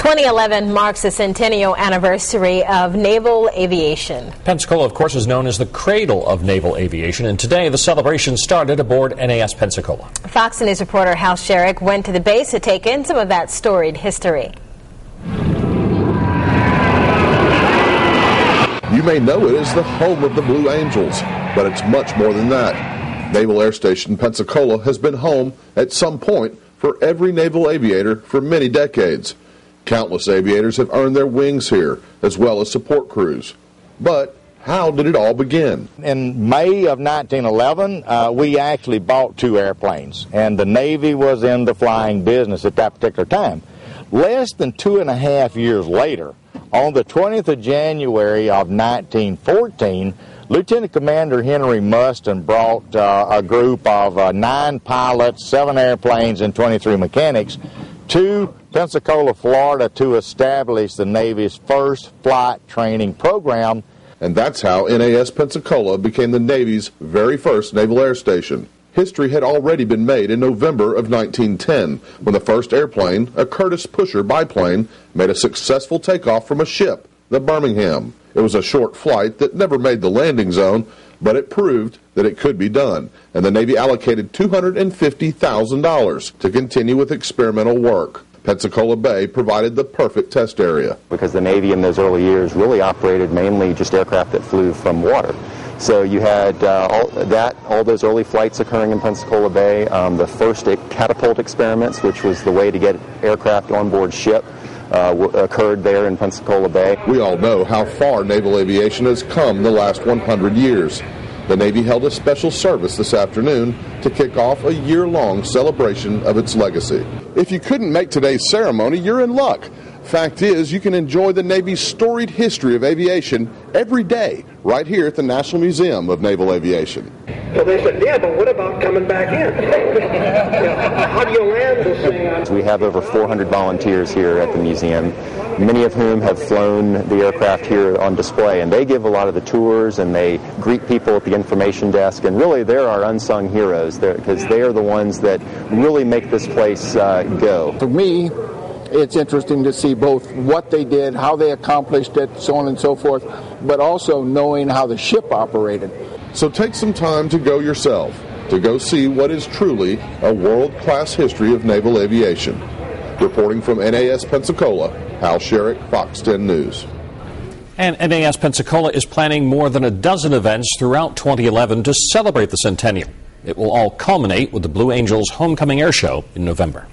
2011 marks the centennial anniversary of naval aviation. Pensacola, of course, is known as the cradle of naval aviation, and today the celebration started aboard NAS Pensacola. Fox News reporter Hal Sherrick went to the base to take in some of that storied history. You may know it as the home of the Blue Angels, but it's much more than that. Naval Air Station Pensacola has been home at some point for every naval aviator for many decades. Countless aviators have earned their wings here, as well as support crews. But how did it all begin? In May of 1911, we actually bought 2 airplanes, and the Navy was in the flying business at that particular time. Less than 2.5 years later, on the 20th of January of 1914, Lieutenant Commander Henry Mustin brought a group of 9 pilots, 7 airplanes, and 23 mechanics to Pensacola, Florida to establish the Navy's first flight training program. And that's how NAS Pensacola became the Navy's very first naval air station. History had already been made in November of 1910 when the first airplane, a Curtiss Pusher biplane, made a successful takeoff from a ship, the Birmingham. It was a short flight that never made the landing zone, but it proved that it could be done, and the Navy allocated $250,000 to continue with experimental work. Pensacola Bay provided the perfect test area. Because the Navy in those early years really operated mainly just aircraft that flew from water. So you had all those early flights occurring in Pensacola Bay, the first catapult experiments, which was the way to get aircraft on board ship, occurred there in Pensacola Bay. We all know how far naval aviation has come the last 100 years. The Navy held a special service this afternoon to kick off a year-long celebration of its legacy. If you couldn't make today's ceremony, you're in luck. Fact is, you can enjoy the Navy's storied history of aviation every day right here at the National Museum of Naval Aviation. So they said, yeah, but what about coming back in? How do you land this thing? We have over 400 volunteers here at the museum, many of whom have flown the aircraft here on display, and they give a lot of the tours and they greet people at the information desk, and really they're our unsung heroes because they are the ones that really make this place go. For me, it's interesting to see both what they did, how they accomplished it, so on and so forth, but also knowing how the ship operated. So take some time to go yourself, to go see what is truly a world-class history of naval aviation. Reporting from NAS Pensacola, Hal Sherrick, Fox 10 News. And NAS Pensacola is planning more than a dozen events throughout 2011 to celebrate the centennial. It will all culminate with the Blue Angels Homecoming Air Show in November.